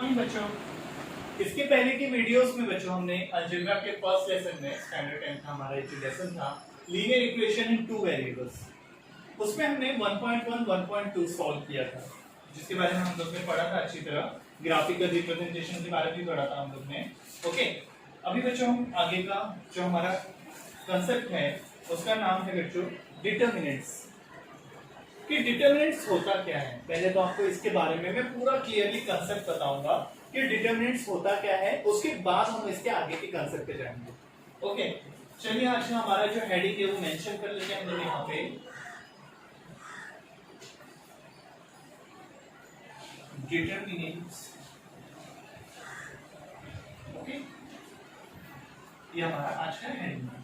Morning बच्चों। इसके पहले की वीडियोस में बच्चों हमने अलजेब्रा के फर्स्ट लेसन में स्टैंडर्ड 10 का हमारा जो लेसन था linear equation in two variables, उसमें हमने 1.1 1.2 सॉल्व किया था, जिसके बारे में हम लोग ने पढ़ा था अच्छी तरह। ग्राफिकल रिप्रेजेंटेशन के बारे में भी पढ़ा था हम लोग ने। ओके, अभी बच्चों हम आगे का जो हमारा कंसेप्ट है उसका नाम है बच्चों डिटर्मिनेंट्स। कि डिटर्मिनेंट्स होता क्या है, पहले तो आपको इसके बारे में मैं पूरा क्लियरली कंसेप्ट बताऊंगा कि डिटर्मिनेंट्स होता क्या है, उसके बाद हम इसके आगे के कंसेप्ट पे जाएंगे। ओके, चलिए आज हमारा जो हेडिंग है वो मेंशन कर लेते हैं हम लोग यहाँ पे। डिटर्मिनेंट्स, ओके, ये हमारा आज का हेडिंग है।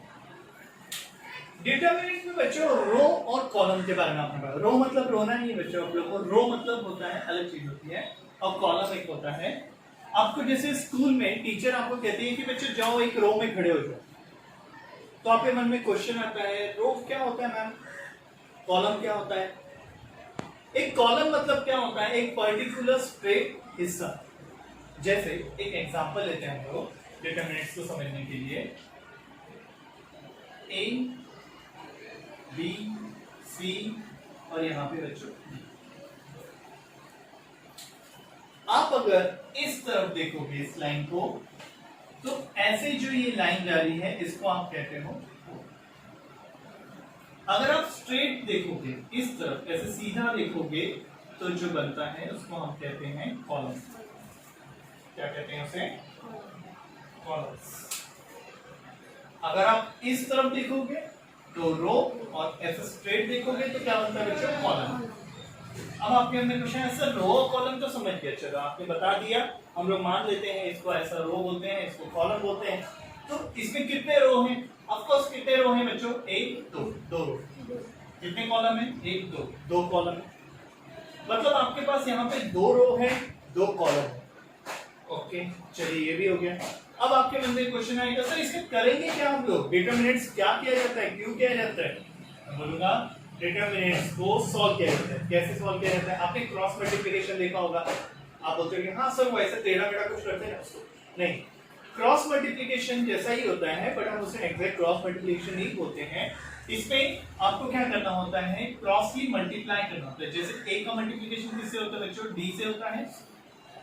डिटर्मिनेंट में बच्चों रो और कॉलम के बारे में आपने पढ़ा। रो मतलब रोना नहीं है बच्चों, आप लोगों को रो मतलब होता है अलग चीज होती है, और कॉलम एक होता है। आपको जैसे स्कूल में टीचर आपको कहती है कि बच्चों जाओ एक रो में खड़े हो जाओ, तो आपके मन में क्वेश्चन आता है रो क्या होता है मैम, कॉलम क्या होता है। एक कॉलम मतलब क्या होता है, एक पर्टिकुलर स्ट्रेट हिस्सा। जैसे एक एग्जांपल लेते हैं हम लोग डिटर्मिनेंट्स को समझने के लिए। ए बी सी और यहां पे बच्चों आप अगर इस तरफ देखोगे इस लाइन को, तो ऐसे जो ये लाइन जा रही है इसको आप कहते हो। अगर आप स्ट्रेट देखोगे इस तरफ ऐसे सीधा देखोगे तो जो बनता है उसको हम कहते हैं कॉलम। क्या कहते हैं उसे? कॉलम्स। अगर आप इस तरफ देखोगे तो रो, और ऐसे स्ट्रेट देखोगे तो क्या बनता है बच्चों? कॉलम। अब आपके अंदर क्वेश्चन है सर रो और कॉलम तो समझ गया, चलो आपने बता दिया, हम लोग मान लेते हैं इसको ऐसा रो बोलते हैं, इसको कॉलम बोलते हैं। तो इसमें कितने रो हैं? ऑफ कोर्स कितने रो हैं बच्चों? एक दो रो। कितने कॉलम है? एक दो कॉलम है। मतलब आपके पास यहाँ पे दो रो है, दो कॉलम है। ओके, चलिए ये भी हो गया। अब आपके मन में क्वेश्चन आएगा सर इसके करेंगे क्या हम लोग, डिटर्मिनेंट्स क्या किया जाता है, क्यों किया जाता है? मैं बोलूंगा डिटर्मिनेंट्स को सॉल्व किया जाता है। कैसे सॉल्व किया जाता है? आपने क्रॉस मल्टीप्लिकेशन देखा होगा, आप बोलते हो हाँ सर वो ऐसे टेढ़ा मेढ़ा कुछ करते हैं उसको नहीं, क्रॉस मल्टीप्लिकेशन जैसा ही होता है, बट हम उसे एग्जैक्ट क्रॉस मल्टीप्लिकेशन नहीं बोलते हैं। इसमें आपको क्या करना होता है, क्रॉसली मल्टीप्लाई करना होता है। जैसे ए का मल्टीप्लिकेशन किससे होता है बच्चों? डी से होता है,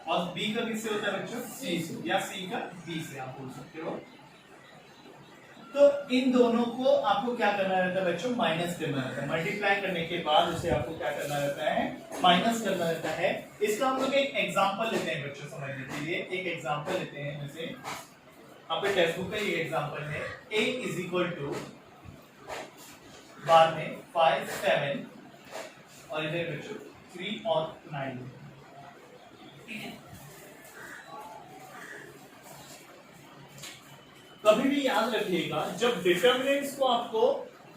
और बी का किससे होता है बच्चों? सी से, या सी का बी से आप बोल सकते हो। तो इन दोनों को आपको क्या करना रहता है बच्चों? माइनस करना रहता है। मल्टीप्लाई करने के बाद उसे आपको क्या करना रहता है? माइनस करना रहता है। इसका हम लोग एक एग्जांपल लेते हैं बच्चों समझने के लिए। एक एग्जांपल लेते हैं, जैसे आपके टेक्स्ट बुक का ये एग्जांपल है। a इज इक्वल टू बाद में 5 7 और इधर बच्चों 3 और 9। कभी भी याद रखिएगा जब डिटर्मिनेंट्स को आपको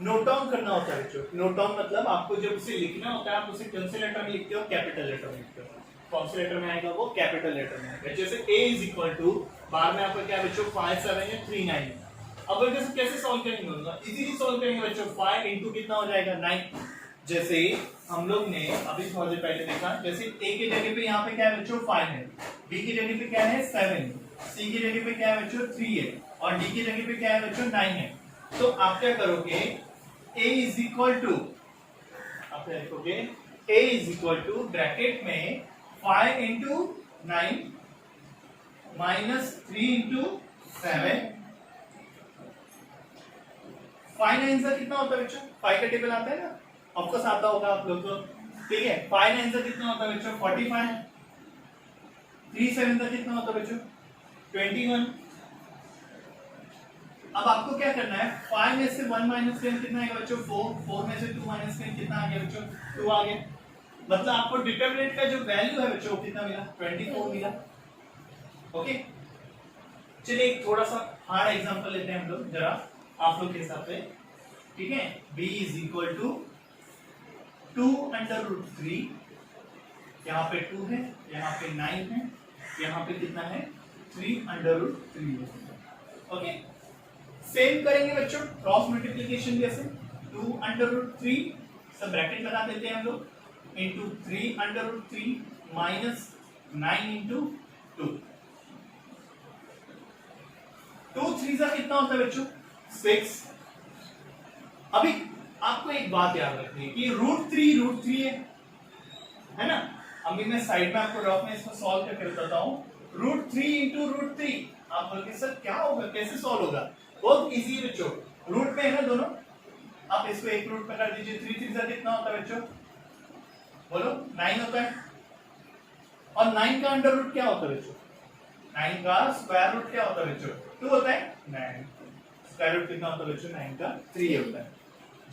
नोट डाउन करना होता है बच्चों, नोट डाउन मतलब आपको जब उसे लिखना होता है, आप उसे कौन से लेटर में लिखते हो? कैपिटल लेटर में लिखते हो। कौन से लेटर में आएगा वो? कैपिटल लेटर में आएगा। जैसे a इज इक्वल टू बाद में आपका क्या बच्चों? 5 7 या 3 9। अब कैसे सॉल्व करेंगे? इजीली सॉल्व करेंगे बच्चों। 5 इंटू कितना हो जाएगा? 9। जैसे हम लोग ने अभी थोड़ी देर पहले देखा, जैसे a के जगह पे यहाँ पे क्या है बच्चों? 5 है, b की जगह पे क्या है? 7 है, c की जगह पे क्या है बच्चों? 3 है, और d की जगह पे क्या है बच्चों? 9 है। तो आप क्या करोगे? a इज इक्वल टू, आप क्या लिखोगे? a is equal to bracket में 5 इंटू 9 माइनस 3 इंटू 7। 5 9 से कितना होता है बच्चों? 5 का टेबल आता है ना, ऑफकोर्स आता होगा आप लोग को, ठीक है। 5 9 से कितना होता है बच्चों? 45। 3 7 से कितना होता है बच्चों? 21। अब आपको क्या करना है? 5 में से 1 माइनस करें कितना आएगा बच्चों? 4। 4 में से 2 माइनस करें कितना आ गया बच्चों? 2 आ गया। मतलब आपको डिटर्मिनेंट का जो वैल्यू है बच्चों कितना मिला? 24 मिला। ओके, चलिए एक थोड़ा सा हार्ड एग्जांपल लेते हैं हम लोग जरा आप लोग के हिसाब से, ठीक है। b is equal to 2 under root 3, यहाँ पे 2 है, यहाँ पे 9 है, यहाँ पे कितना है? 3 अंडर रूट 3 है। ओके, सेम करेंगे बच्चों क्रॉस मल्टीप्लिकेशन जैसे। 2 अंडर रूट 3 सब ब्रैकेट लगा देते हैं हम लोग, into 3 under root 3 minus 9 into 2 2 3 सा कितना होता है बच्चों 6। अभी आपको एक बात याद रखनी है कि रूट थ्री है ना। अभी मैं साइड में आपको रफ में इसको सॉल्व करके बताता हूँ। √3 इंटू √3 आप बोलोगे सर क्या होगा, कैसे सॉल्व होगा? बहुत इजी है बच्चों, रूट में है ना दोनों, आप इसको एक रूट में कर दीजिए। 3 3 सा कितना होता है बच्चों, बोलो 9 होता है। और 9 का अंडर रूट क्या होता है बच्चों, 9 का स्क्वायर रूट क्या होता है बच्चों, 2 होता है। 9 स्क्वायर रूट कितना होता है बच्चों, 9 का 3 होता है।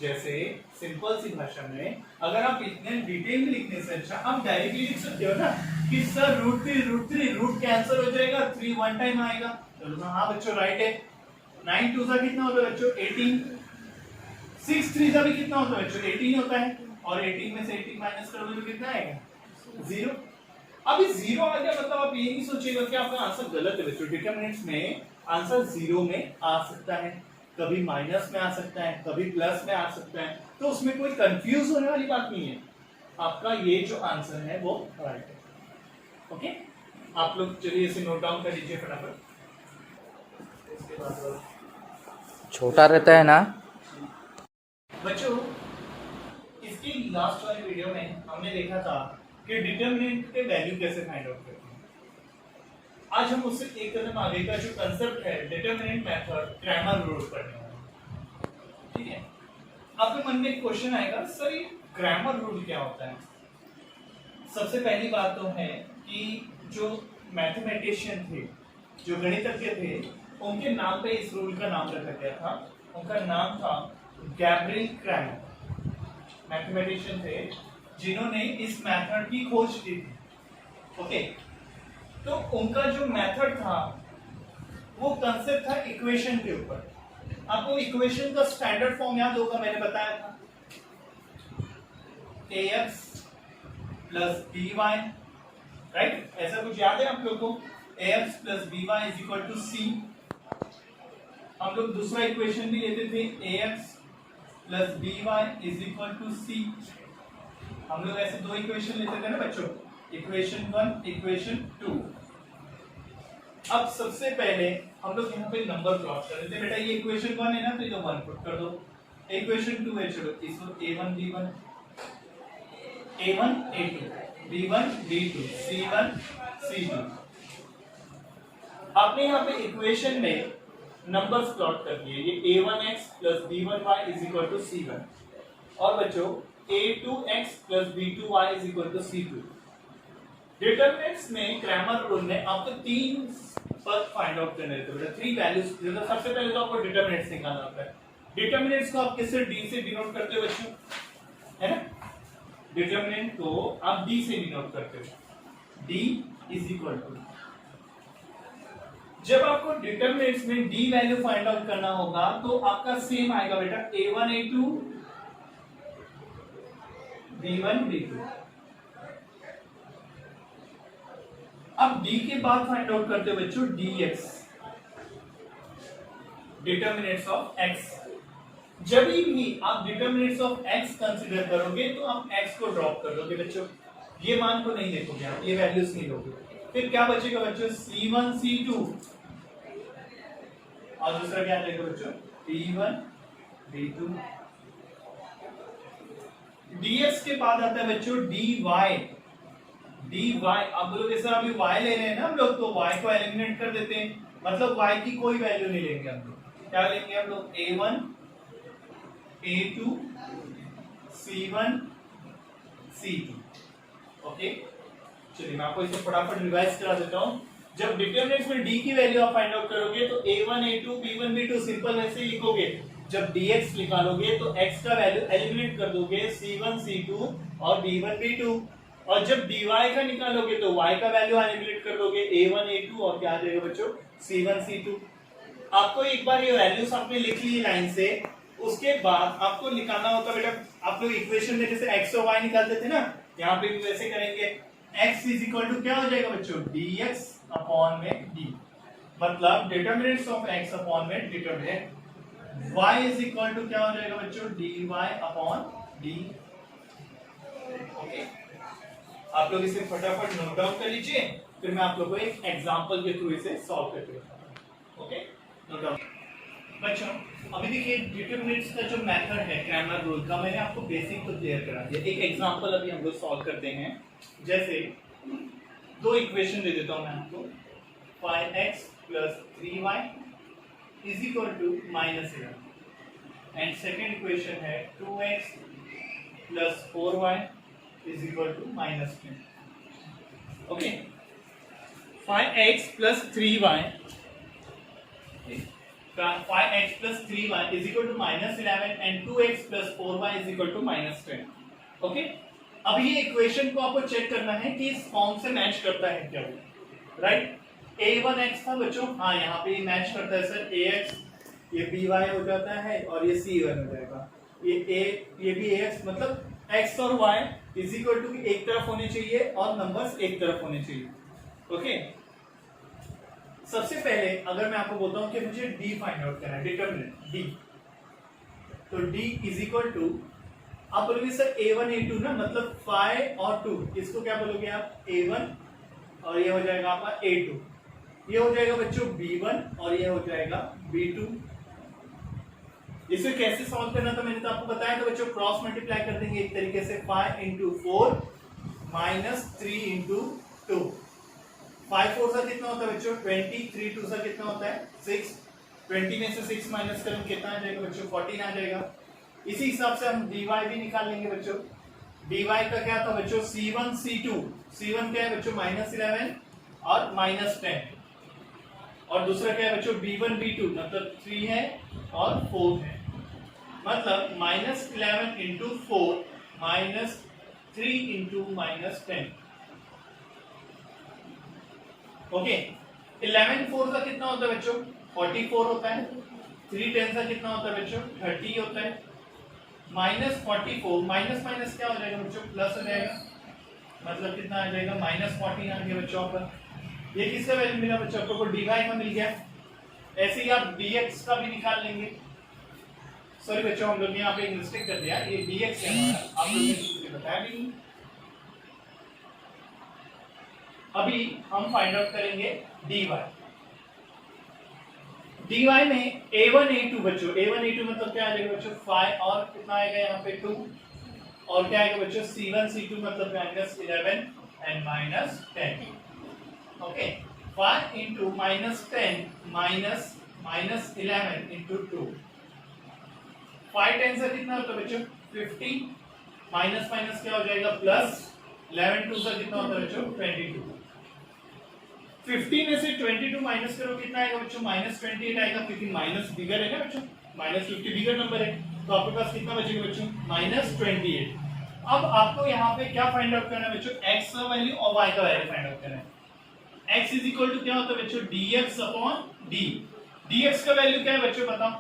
जैसे सिंपल सी भाषा में अगर आप इतने डिटेल में लिखने से अच्छा आप डायरेक्टली लिख सकते हो ना कि सर √3 रूट कैंसिल हो जाएगा, 3 वन टाइम आएगा। चलो हाँ बच्चों राइट है। 9 2 सा कितना होता है बच्चों 18। 6 3 सा भी कितना होता है बच्चों 18 होता है। और 18 में से 18 माइनस करोगे तो कितना आएगा 0। अभी 0 आ गया मतलब आप ये नहीं सोचिएगा कि आपका आंसर गलत है बच्चों। डिटरमिनेंट्स में आंसर 0 में आ सकता है, कभी माइनस में आ सकता है, कभी प्लस में आ सकता है, तो उसमें कोई कंफ्यूज होने वाली बात नहीं है। आपका ये जो आंसर है वो राइट है। ओके, आप लोग चलिए इसे नोट डाउन कर लीजिए फटाफट। इसके बाद छोटा रहता है ना बच्चों, इसकी लास्ट वाली वीडियो में हमने देखा था कि डिटरमिनेंट के वैल्यू कैसे फाइंड आउट करते हैं। आज हम उससे एक कदम आगे का जो कंसेप्ट है डिटरमिनेंट मेथड क्रैमर रूल पढ़ने वाले हैं। ठीक है, आपके मन में एक क्वेश्चन आएगा सर ये क्रैमर रूल क्या होता है। सबसे पहली बात तो है कि जो मैथमेटिशियन थे, जो गणितज्ञ थे, उनके नाम पे इस रूल का नाम रखा गया था। उनका नाम था गैब्रिएल क्रैमर। मैथमेटिशियन थे जिन्होंने इस मेथड की खोज की थी। ओके, तो उनका जो मेथड था वो कंसेप्ट था इक्वेशन के ऊपर। आपको इक्वेशन का स्टैंडर्ड फॉर्म याद होगा, मैंने बताया था ax प्लस by, राइट? ऐसा कुछ याद है आप लोगों को? ax plus by is equal to c। हम लोग दूसरा इक्वेशन भी लेते थे ax plus by is equal to c। हम लोग ऐसे दो इक्वेशन लेते थे ना बच्चों, इक्वेशन 1 इक्वेशन 2। अब सबसे पहले हम लोग यहाँ पे नंबर प्लॉट कर देते हैं। बेटा ये इक्वेशन 1 है ना तो ये 1 पुट कर दो। इक्वेशन 2 है, चलो इसको a1 b1 a1 a2 b1 b2 c1 c2। आपने यहाँ पे इक्वेशन में नंबर्स प्लॉट कर दिए। ये a1x plus b1y is equal to c1 और बच्चों a2x plus b2y is equal to c2। Determinants में क्रैमर रूल में आपको 3 पद फाइंड आउट करने रहते हैं बेटा, 3 वैल्यूज। सबसे पहले तो आपको डिटरमिनेंट्स निकालना होता है। डिटरमिनेंट्स को आप किससे d से डिनोट करते हो बच्चों, है ना? डिटरमिनेंट को आप d से डिनोट करते हो। d इज इक्वल टू, जब आपको डिटरमिनेंट्स में d वैल्यू फाइंड आउट करना होगा तो आपका सेम आएगा बेटा a1 a2 b1 b2। अब d के बाद फाइंड आउट करते हो बच्चों dx, डिटरमिनेंट्स ऑफ x। जब भी आप डिटरमिनेंट्स ऑफ x कंसीडर करोगे तो आप x को ड्रॉप कर दोगे बच्चों, ये मान को नहीं देखोगे आप, ये वैल्यूज नहीं लोगे। फिर क्या बचेगा बच्चों c1 c2 और दूसरा क्या रहेगा बच्चों b1 b2। dx के बाद आता है बच्चों dy। आप बोलोगे सर अभी y ले रहे हैं ना हम लोग, तो y को एलिमिनेट कर देते हैं, मतलब y की कोई वैल्यू नहीं लेंगे हम लोग। क्या लेंगे हम लोग a1 a2 c1 c2। Okay, चलिए मैं आपको इसे फटाफट रिवाइज करा देता हूं। जब डिटरमिनेंट्स में d की वैल्यू आप फाइंड आउट करोगे तो a1 a2 b1 b2 simple ऐसे ही लिखोगे। जब dx निकालोगे तो x का वैल्यू एलिमिनेट कर दोगे c1 c2 और b1 b2। और जब dy का निकालोगे तो y का वैल्यू एलिमिनेट कर दोगे a1 a2 और क्या आ जाएगा बच्चों c1 c2। आपको एक बार ये वैल्यूज आपने लिख ली लाइन से, उसके बाद आपको निकालना होता बेटा, आप लोग इक्वेशन में जैसे x और y निकालते थे ना, यहाँ पे भी वैसे करेंगे। x इज इक्वल टू क्या हो जाएगा बच्चों dx अपॉन में d, मतलब डिटरमिनेंट्स ऑफ x अपॉन में determinant y is equal to क्या हो जाएगा बच्चों dy अपॉन d। ओके, आप लोग इसे फटाफट नोट डाउन कर लीजिए फिर मैं आप लोगों को एक एग्जांपल के थ्रू इसे सॉल्व करके बताता हूँ। Okay, no doubt. बच्चों अभी देखिए डिटरमिनेंट्स का जो मेथड है क्रैमर रूल का, मैंने आपको बेसिक तो क्लियर करा दिया। एक एग्जांपल अभी हम लोग सॉल्व करते हैं। जैसे दो इक्वेशन दे देता हूं मैं आपको, 5x + 3y is equal to -11 and second equation है 2x + 4y is equal to -10। Okay, 5x + 3y 5x + 3y is equal to -11 and 2x + 4y is equal to -10। Okay, अब ये इक्वेशन को आपको चेक करना है कि इस फॉर्म से मैच करता है क्या वो, राइट। a1x था बच्चों, हाँ यहाँ पे मैच करता है सर, ax ये by हो जाता है और ये c1 हो जाएगा, ये भी ax, मतलब x और y इज इक्वल टू एक तरफ होने चाहिए और नंबर्स एक तरफ होने चाहिए। ओके, सबसे पहले अगर मैं आपको बोलता हूं कि मुझे d फाइंड आउट करना है, डिटरमिनेंट d, तो d इज इक्वल टू, आप बोलोगे सर a1 a2 ना, मतलब 5 और 2, इसको क्या बोलोगे आप, a1 और ये हो जाएगा आपका a2, ये हो जाएगा बच्चों b1 और ये हो जाएगा b2। इसे कैसे सॉल्व करना था मैंने तो आपको बताया था बच्चों, क्रॉस मल्टीप्लाई कर देंगे एक तरीके से, 5 × 4 - 3 × 2, 5 4 सा कितना होता है बच्चों 20, 3 2 सा कितना होता है 6, 20 में से 6 माइनस करें कितना आ जाएगा बच्चों 14 आ जाएगा। इसी हिसाब से हम dy भी निकाल लेंगे बच्चों। dy का क्या था बच्चों, c1 c2, c1 क्या है बच्चों -11 और -10, और दूसरा क्या है बच्चों b1 b2, मतलब 3 है और 4 है, मतलब -11 × 4 -3 × -10। ओके, 11 4 का कितना होता है बच्चों 44 होता है, 3 10 का कितना होता है बच्चों 30 होता है, -44 माइनस माइनस क्या हो जाएगा बच्चों प्लस हो जाएगा, मतलब कितना आ जाएगा -14 आ गया बच्चों पर। ये किसका वैल्यू मिला बच्चों आपको, dy का मिल गया। ऐसे ही आप dx का भी निकाल लेंगे। सॉरी बच्चों हम लोग ने यहाँ पे एक मिस्टेक कर दिया, ये dx है हमारा, आप लोगों ने मुझे बताया भी नहीं। अभी हम फाइंड आउट करेंगे dy। dy में a1 a2 बच्चों, a1 a2 मतलब क्या आ जाएगा बच्चों 5 और कितना आएगा यहाँ पे 2, और क्या आएगा बच्चों c1 c2 मतलब -11 एंड -10। ओके, 5 × -10 -11 × 2, 5 10 से कितना होता है बच्चों 50, माइनस माइनस क्या हो जाएगा प्लस, 11 2 से कितना होता है बच्चों 22, 50 में से 22 माइनस करो कितना आएगा बच्चों -28 आएगा, क्योंकि माइनस बिगर है ना बच्चों, -50 बिगर नंबर है, तो आपके पास कितना बचेगा बच्चों -28। अब आपको यहाँ पे क्या फाइंड आउट करना है बच्चों, x का वैल्यू और y का वैल्यू फाइंड आउट करना है। x इज इक्वल टू क्या होता है बच्चों dx अपॉन d, dx का वैल्यू क्या है बच्चों बताओ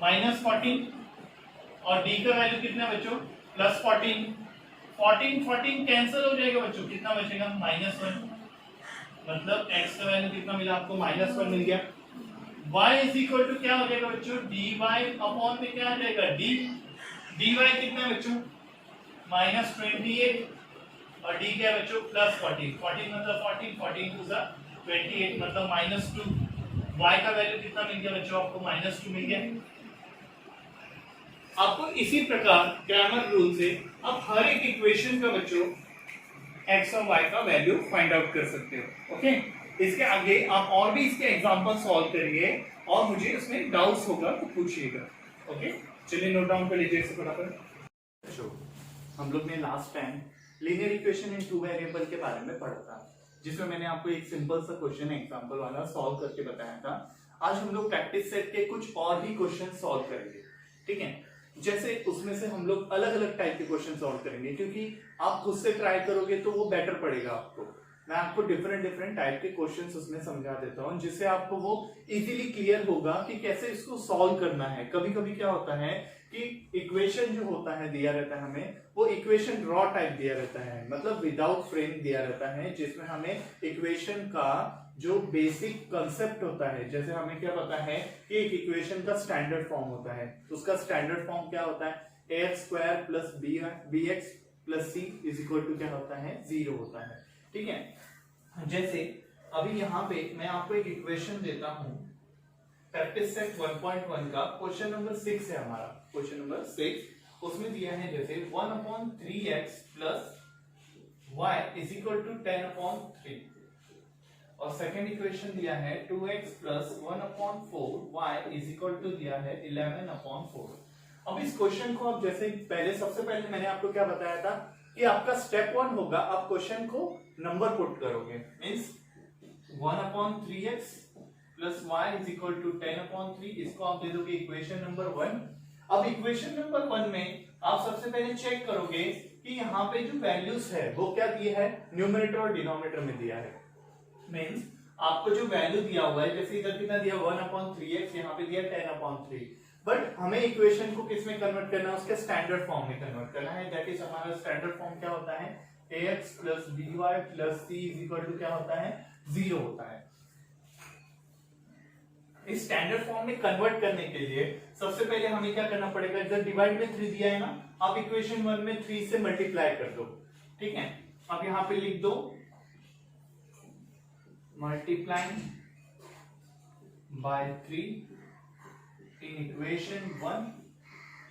-14, और d का वैल्यू कितना है बच्चों +14, 14 14 कैंसिल हो जाएगा बच्चों, कितना बचेगा -1, मतलब x का वैल्यू कितना मिला आपको -1 मिल गया। y इज इक्वल टू क्या हो जाएगा बच्चों dy अपॉन में क्या आ जाएगा d, dy कितना है बच्चों -28, और d क्या है बच्चों +14, 14 मतलब 14, 14 2 सा 28 मतलब -2, y का वैल्यू कितना मिल गया बच्चों आपको -2 मिल गया। आपको इसी प्रकार क्रैमर रूल से आप हर एक इक्वेशन का बच्चों x और y का वैल्यू फाइंड आउट कर सकते हो। ओके, इसके आगे आप और भी इसके एग्जांपल सॉल्व करिए और मुझे इसमें डाउट्स होगा तो पूछिएगा। ओके, चलिए नोट डाउन कर लीजिए इससे फटाफट। हम लोग ने last time linear equation in two variable के बारे में पढ़ा था, जिसमें मैंने आपको एक सिंपल सा क्वेश्चन एग्जांपल वाला सॉल्व करके बताया था। आज हम लोग प्रैक्टिस सेट के कुछ और भी क्वेश्चन सॉल्व करेंगे, ठीक है। जैसे उसमें से हम लोग अलग अलग टाइप के क्वेश्चन सॉल्व करेंगे, क्योंकि आप खुद से ट्राई करोगे तो वो बेटर पड़ेगा आपको। मैं आपको डिफरेंट डिफरेंट टाइप के क्वेश्चंस उसमें समझा देता हूँ, जिससे आपको वो इजीली क्लियर होगा कि कैसे इसको सॉल्व करना है। कभी कभी क्या होता है कि इक्वेशन जो होता है दिया रहता है हमें, वो इक्वेशन रॉ टाइप दिया रहता है, मतलब विदाउट फ्रेम दिया रहता है, जिसमें हमें इक्वेशन का जो बेसिक कंसेप्ट होता है, जैसे हमें क्या पता है कि एक इक्वेशन का स्टैंडर्ड फॉर्म होता है, उसका स्टैंडर्ड फॉर्म क्या होता है ax² + bx + c = क्या होता है 0 होता है, ठीक है। जैसे अभी यहाँ पे मैं आपको एक इक्वेशन देता हूं, प्रैक्टिस सेट 1.1 का क्वेश्चन नंबर 6 है हमारा, क्वेश्चन नंबर 6। उसमें दिया है जैसे 1/3x plus y is equal to 10/3, और सेकेंड इक्वेशन दिया है 2x plus 1/4 y is equal to दिया है 11/4। अब इस क्वेश्चन को आप जैसे सबसे पहले मैंने आपको क्या बताया था कि आपका स्टेप 1 होगा, आप क्वेश्चन को नंबर पुट करोगे, means 1/3x plus y is equal to 10/3, इसको आप दे दोगे इक्वेशन नंबर 1। अब इक्वेशन नंबर 1 में आप सबसे पहले चेक करोगे कि यहाँ पे जो वैल्यूज है वो क्या दिया है, न्यूमरेटर और डिनोमिनेटर में दिया है। मींस आपको जो वैल्यू दिया हुआ है, जैसे इधर कितना दिया 1/3x, यहाँ पे दिया 10/3, बट हमें इक्वेशन को किस में कन्वर्ट करना है, उसके स्टैंडर्ड फॉर्म में कन्वर्ट करना है। दैट इज हमारा स्टैंडर्ड फॉर्म क्या होता है, ax plus by plus c is equal to क्या होता है, 0 होता है। इस स्टैंडर्ड फॉर्म में कन्वर्ट करने के लिए सबसे पहले हमें क्या करना पड़ेगा, इधर डिवाइड में 3 दिया है ना, आप इक्वेशन 1 में 3 से मल्टीप्लाई कर दो, ठीक है। अब यहां पे लिख दो multiplying by 3 in equation 1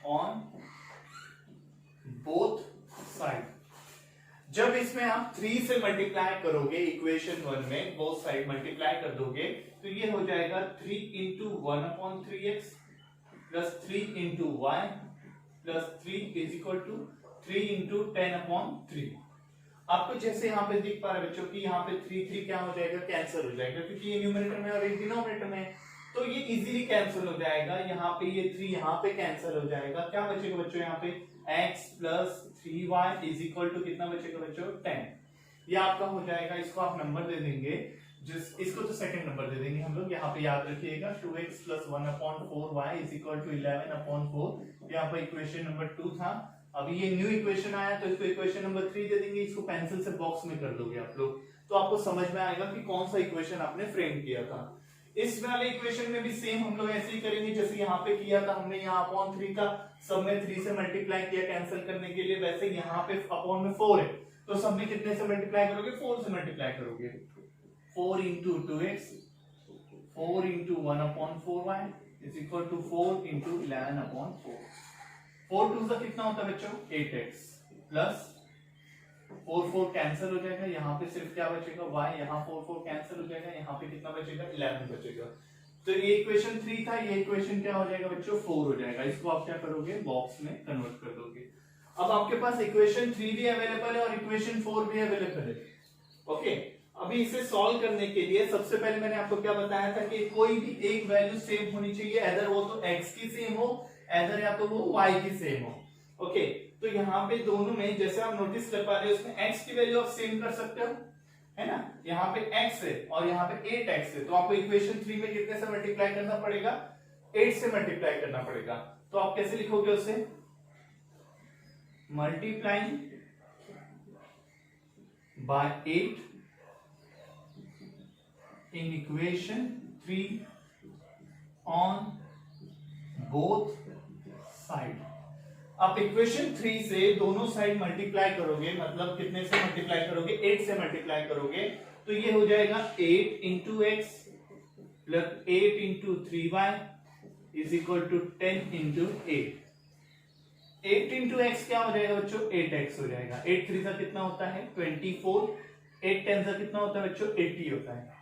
on both side. जब इसमें आप 3 से मल्टीप्लाई करोगे इक्वेशन 1 में, बोथ साइड मल्टीप्लाई कर दोगे, तो ये हो जाएगा 3 into 1/3x plus 3 into Y plus 3 is equal to 3 into 10/3। आपको जैसे यहाँ पे दिख पा रहा है बच्चों की यहाँ पे 3 क्या हो जाएगा, कैंसिल हो जाएगा, क्योंकि ये न्यूमरेटर में और ये डिनोमिनेटर में, तो ये इजीली कैंसिल हो जाएगा। यहाँ पे ये 3 यहाँ पे कैंसिल हो जाएगा, क्या बचेगा बच्चों यहाँ पे x plus 3y is equal to कितना बचेगा बच्चों, 10। ये आपका हो जाएगा, इसको आप नंबर दे देंगे, इसको तो सेकंड नंबर दे देंगे हम लोग। यहाँ पे याद रखिएगा 2x plus 1/4y is equal to 11/4, यहाँ पर इक्वेशन नंबर 2 था। अभी ये न्यू इक्वेशन आया तो इसको इक्वेशन नंबर 3 दे देंगे, इसको पेंसिल से बॉक्स में कर दोगे आप लोग, तो आपको समझ में आएगा कि कौन सा इक्वेशन आपने फ्रेम किया था। इस वाले इक्वेशन में भी सेम हम लोग ऐसे ही करेंगे जैसे यहाँ पे किया था हमने, यहाँ अपॉन 3 था, सब में 3 से मल्टीप्लाई किया कैंसिल करने के लिए, वैसे यहाँ पे अपॉन में 4 है, तो सब में कितने से मल्टीप्लाई करोगे, 4 से मल्टीप्लाई करोगे। 4 into 2x 4 into 1/4y is equal to 4 into 11/4। 4 2 से कितना होता है बच्चों, 8x प्लस 4 कैंसिल हो जाएगा, यहाँ पे सिर्फ क्या बचेगा y, यहाँ 4 कैंसिल हो जाएगा, यहाँ पे कितना बचेगा, 11 बचेगा। तो ये इक्वेशन 3 था, ये इक्वेशन क्या हो जाएगा बच्चों, 4 हो जाएगा। इसको आप क्या करोगे, बॉक्स में कन्वर्ट कर दोगे। अब आपके पास इक्वेशन 3 भी अवेलेबल है और इक्वेशन 4 भी अवेलेबल है, ओके। अभी इसे सॉल्व करने के लिए सबसे पहले मैंने आपको क्या बताया था कि कोई भी एक वैल्यू सेम होनी चाहिए, अदर वो तो x की सेम हो, अदर या तो वो y की सेम हो, ओके। तो यहाँ पे दोनों में जैसे आप नोटिस कर पा रहे हो, उसमें x की वैल्यू आप सेम कर सकते हो, है ना। यहाँ पे x है और यहाँ पे 8x है, तो आपको इक्वेशन 3 में कितने से मल्टीप्लाई करना पड़ेगा, 8 से मल्टीप्लाई करना पड़ेगा। तो आप कैसे लिखोगे उसे, multiplying by 8 in equation 3 on both side. आप इक्वेशन 3 से दोनों साइड मल्टीप्लाई करोगे, मतलब कितने से मल्टीप्लाई करोगे, 8 से मल्टीप्लाई करोगे, तो ये हो जाएगा 8 into X plus 8 into 3y is equal to 10 into 8। 8 into X क्या हो जाएगा बच्चों, 8x हो जाएगा। 8 3 का कितना होता है, 24। 8 10 का कितना होता है बच्चों, 80 होता है।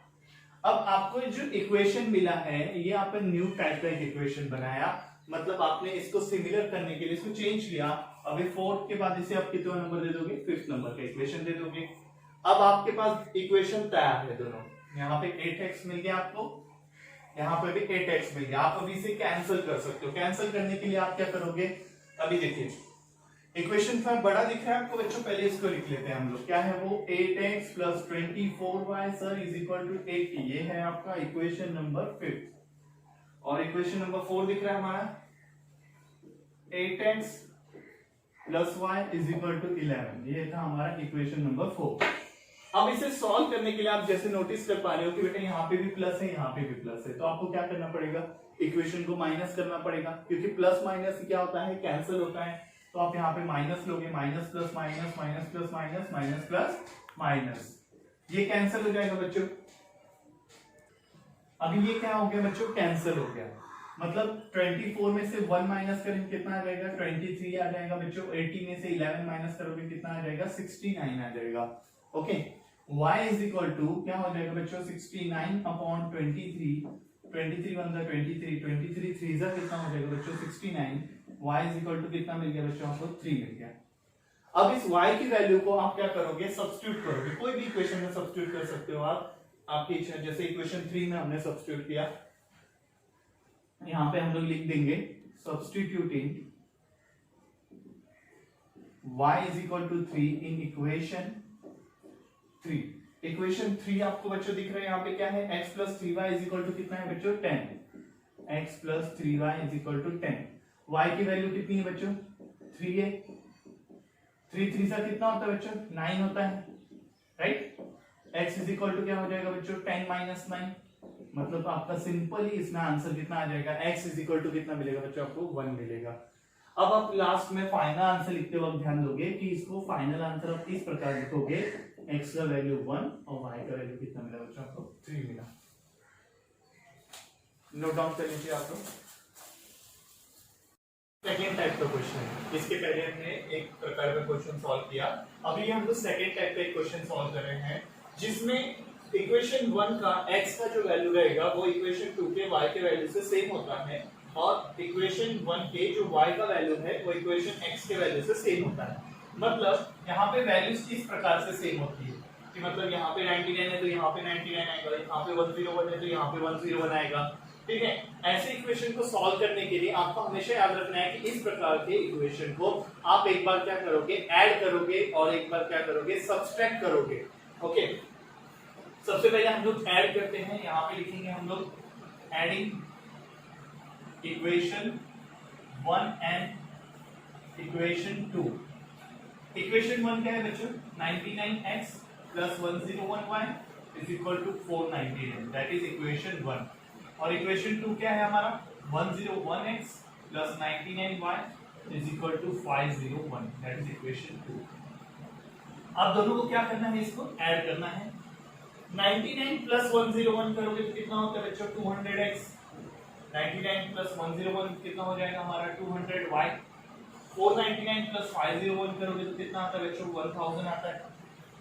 अब आपको जो इक्वेशन मिला है, ये आपने न्यू टाइप का एक इक्वेशन बनाया, मतलब आपने इसको सिमिलर करने के लिए इसको चेंज किया। अभी 4 के बाद इसे आप कितना नंबर दे दोगे, 5th नंबर का इक्वेशन दे दोगे। अब आपके पास इक्वेशन तैयार है दोनों, यहाँ पे 8x मिल गया आपको, यहाँ पे भी 8x मिल गया। आप अभी इसे कैंसिल कर सकते हो। कैंसिल करने के लिए आप क्या करोगे, अभी देखिए इक्वेशन 5 बड़ा दिख रहा है आपको बच्चों, पहले इसको लिख लेते हैं हम लोग। क्या है वो, 8x plus 24y sir is equal to 80। ये है आपका इक्वेशन नंबर 5। और इक्वेशन नंबर 4 दिख रहा है हमारा, 8x plus y is equal to 11। ये था हमारा इक्वेशन नंबर 4। अब इसे सॉल्व करने के लिए आप जैसे नोटिस कर पा रहे हो कि बेटा यहाँ पे भी प्लस है, यहाँ पे भी प्लस है, तो आपको क्या करना पड़ेगा, इक्वेशन को माइनस करना पड़ेगा, क्योंकि प्लस माइनस क्या होता है, कैंसिल होता है। तो आप यहाँ पे माइनस लोगे, minus plus minus, minus plus minus, minus plus minus, ये कैंसिल हो जाएगा बच्चों। अभी ये क्या हो गया बच्चों, कैंसिल हो गया। मतलब 24 में से 1 माइनस करेंगे कितना आ जाएगा, 23 आ जाएगा बच्चों। 80 में से 11 माइनस करोगे कितना आ जाएगा, 69 आ जाएगा। Okay, y is equal to क्या हो जाएगा बच्चों, 69 अपॉन 23, 23 वन जा 23, 23 3 जा कितना हो जाएगा बच्चों 69। y इज इक्वल टू कितना मिल गया बच्चों आपको, 3 मिल गया। अब इस y की वैल्यू को आप क्या करोगे, सब्स्टिट्यूट करोगे। कोई भी इक्वेशन में सब्स्टिट्यूट कर सकते हो आप, आपकी इच्छा। जैसे इक्वेशन 3 में हमने सब्स्टिट्यूट किया, यहां पे हम लोग लिख देंगे substituting y is equal to 3 in equation 3। Equation 3 आपको बच्चों दिख रहा है, यहाँ पे क्या है, x plus 3y is equal to कितना है बच्चों, 10। x plus 3y is equal to 10। y की वैल्यू कितनी है बच्चों, 3 है। 3 3 से कितना होता है बच्चों, 9 होता है, right. x is equal to क्या हो जाएगा बच्चों, 10 माइनस 9। मतलब आपका सिंपल ही इसमें आंसर कितना आ जाएगा, x इज इक्वल टू कितना मिलेगा बच्चों आपको, 1 मिलेगा। अब आप लास्ट में फाइनल आंसर लिखते वक्त ध्यान दोगे कि इसको फाइनल आंसर आप इस प्रकार लिखोगे, x का वैल्यू 1 और y का वैल्यू कितना मिला बच्चों आपको, 3 मिला। नोट डाउन कर लीजिए आप लोग। सेकेंड टाइप का क्वेश्चन है, इसके पहले हमने एक प्रकार का क्वेश्चन सॉल्व किया, अभी हम लोग सेकेंड टाइप का एक क्वेश्चन सॉल्व कर रहे हैं, जिसमें इक्वेशन 1 का x का जो वैल्यू रहेगा वो इक्वेशन 2 के y के वैल्यू से सेम होता है, और इक्वेशन 1 के जो y का वैल्यू है वो इक्वेशन x के वैल्यू से सेम होता है। मतलब यहाँ पे वैल्यूज इस प्रकार से सेम होती है कि मतलब यहाँ पे 99 है तो यहाँ पे 99 आएगा, यहाँ पे 101 है तो यहाँ पे 101 आएगा, ठीक है। ऐसे इक्वेशन को सॉल्व करने के लिए आपको हमेशा याद रखना है कि इस प्रकार के इक्वेशन को आप एक बार क्या करोगे, ऐड करोगे, और एक बार क्या करोगे, सब्सट्रैक्ट करोगे। ओके, सबसे पहले हम लोग ऐड करते हैं, यहाँ पे लिखेंगे हम लोग adding equation 1 and equation 2। Equation 1 क्या है बच्चों, 99x plus 101y is equal to 499, that is equation 1। और इक्वेशन 2 क्या है हमारा, 101x plus 99y is equal to 501, that is equation 2। अब दोनों को क्या करना है, इसको ऐड करना है। 99 प्लस 101 करोगे तो कितना होता है बच्चों, 200x। 99 प्लस 101 कितना हो जाएगा हमारा, 200y। 499 प्लस 501 करोगे तो कितना आता है बच्चों, 1000 आता है।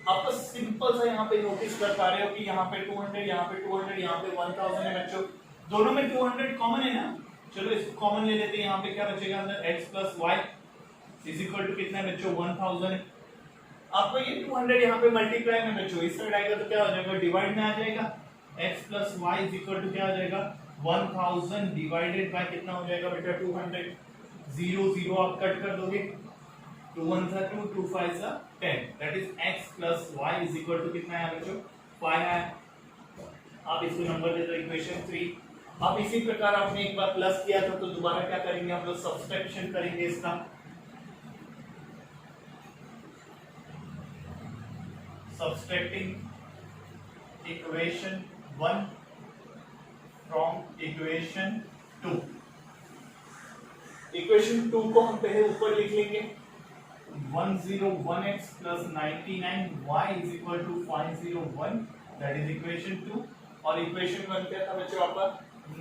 आप तो सिंपल सा यहाँ पे नोटिस कर पा रहे हो कि यहाँ पे 200, यहाँ पे 200, यहाँ पे 1000 है बच्चों। दोनों में 200 कॉमन है ना, चलो इसको कॉमन ले लेते हैं। यहाँ पे क्या बचेगा अंदर, x plus Y is equal to कितना है बच्चों, 1000 है। आपको ये 200 यहाँ पे मल्टीप्लाई में बच्चों इस साइड आएगा तो क्या हो जाएगा, डिवाइड में आ जाएगा। x plus Y is equal to क्या हो जाएगा, 1000 डिवाइडेड बाय कितना हो जाएगा बेटा, 200। 0 0 आप कट कर दोगे, 2 1 सा 2, 2 5 सा 10, that is x plus y is equal to कितना है बच्चों, 5 है। आप इसको नंबर दे दो इक्वेशन 3। अब इसी प्रकार आपने एक बार प्लस किया था तो दोबारा क्या करेंगे हम लोग, सब्सट्रैक्शन करेंगे इसका। Subtracting equation 1 from equation 2। Equation 2 को हम पहले ऊपर लिख लेंगे, 101x plus 99y is equal to 501, that is equation 2। और इक्वेशन 1 क्या था बच्चों आपका,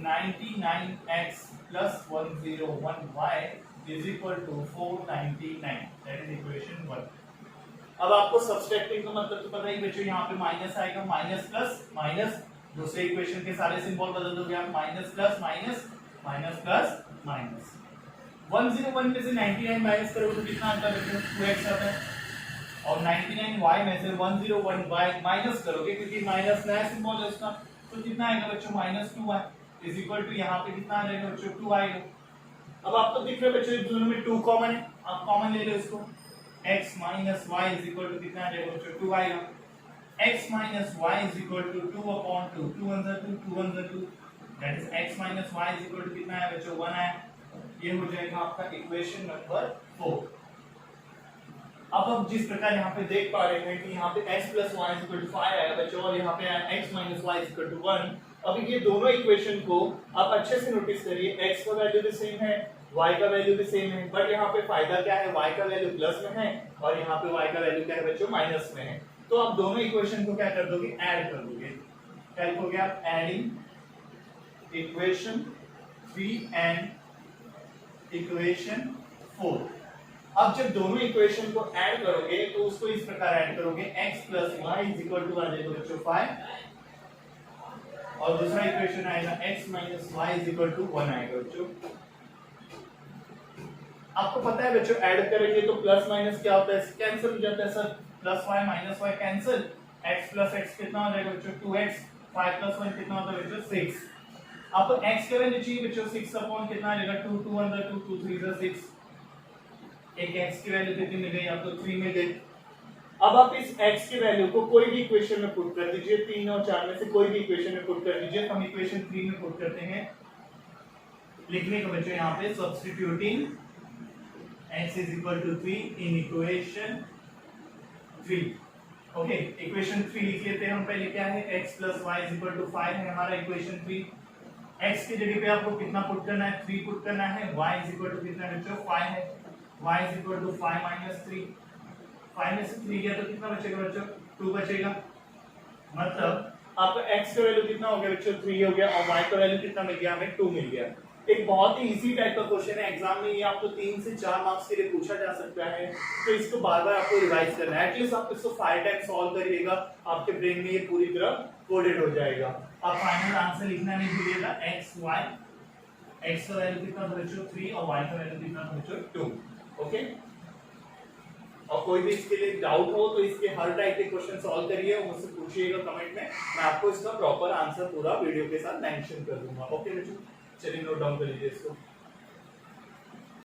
99x plus 101y is equal to 499, that is equation 1। अब आपको सब्सट्रैक्टिंग का मतलब तो पता ही बच्चों, यहाँ पे माइनस आएगा, माइनस प्लस माइनस, दूसरे इक्वेशन के सारे सिंबल बदल दोगे आप, minus plus minus, minus plus minus. 101 में से 99 माइनस करोगे तो कितना आता है बच्चों, 2x आता है। और 99y में से 101y माइनस करोगे, क्योंकि माइनस नया सिंबल है उसका, तो कितना आएगा बच्चों, -2y इज इक्वल टू यहाँ पे कितना आ जाएगा बच्चों, 2 आएगा। अब आपको दिख रहा है बच्चों दोनों में 2 कॉमन है, आप कॉमन ले लो इसको, x minus y is equal to कितना आ जाएगा बच्चों, 2 आएगा। x minus y is equal to 2 upon 2, 2 1 2, 2 1 2, that is x minus y is equal to कितना है बच्चों, 1 आया। ये हो जाएगा आपका इक्वेशन नंबर 4। अब हम जिस प्रकार यहाँ पे देख पा रहे हैं कि यहाँ पे x plus Y is equal to 5 आया बच्चों, और यहाँ पे आया x minus Y is equal to 1। अब ये दोनों इक्वेशन को आप अच्छे से नोटिस करिए, x का वैल्यू भी सेम है, y का वैल्यू भी सेम है, बट यहाँ पे फायदा क्या है, y का वैल्यू प्लस में है और यहाँ पे y का वैल्यू क्या है बच्चों, माइनस में है। तो आप दोनों इक्वेशन को क्या कर दोगे, ऐड कर दोगे। क्या लिखोगे आप, एडिंग इक्वेशन 3 एंड इक्वेशन 4। अब जब दोनों इक्वेशन को ऐड करोगे तो उसको इस प्रकार ऐड करोगे, x plus Y is equal to आ जाएगा बच्चों 5, और दूसरा इक्वेशन आएगा x minus Y is equal to 1 आएगा बच्चों। आपको पता है बच्चों ऐड करेंगे तो प्लस माइनस क्या होता है, कैंसिल हो जाता है sir, plus y minus y cancel, x plus x कितना हो जाएगा बच्चों 2x, 5 प्लस 1 कितना होता है बच्चों 6। आपको x की वैल्यू चाहिए बच्चों 6 अपॉन कितना आ जाएगा 2, 2 अंदर 2, 2 3 इज 6, एक x की वैल्यू कितनी मिल गई आपको 3 मिल गई। अब आप इस x की वैल्यू को कोई भी इक्वेशन में पुट कर दीजिए, 3 और 4 में से कोई भी इक्वेशन में पुट कर दीजिए। हम इक्वेशन 3 में पुट करते हैं, लिखने का बच्चों यहाँ पे substituting x is equal to 3 in equation 3। Okay, equation 3 लिख लेते हैं हम पहले। क्या है, x plus y is equal to 5 है हमारा इक्वेशन 3। x की जगह पे आपको कितना पुट करना है, 3 पुट करना है। y is equal to कितना बच्चों 5 है, y is equal to 5 minus 3, 5 में से 3 गया तो कितना बचेगा बच्चों 2 बचेगा। मतलब आपका x का वैल्यू कितना हो गया बच्चों 3 हो गया, और y का वैल्यू कितना मिल गया हमें 2 मिल गया। एक बहुत ही इजी टाइप का क्वेश्चन है, एग्जाम में ये आपको 3 से 4 मार्क्स के लिए पूछा जा सकता है, तो इसको बार-बार आपको रिवाइज करना है। एटलीस्ट आप इसको 5 टाइम्स सॉल्व करिएगा, आपके ब्रेन में ये पूरी तरह कोडेड हो जाएगा। आप फाइनल आंसर लिखना नहीं भूलिएगा, x y, x का वैल्यू कितना था बच्चों 3 और y का वैल्यू कितना था बच्चों 2। ओके, और कोई भी इसके लिए डाउट हो तो इसके हर टाइप के क्वेश्चन सॉल्व करिए, मुझसे पूछिएगा कमेंट में, मैं आपको इसका प्रॉपर आंसर पूरा वीडियो के साथ मेंशन कर दूंगा। ओके बच्चों, चलिए नोट डाउन कर लीजिए इसको।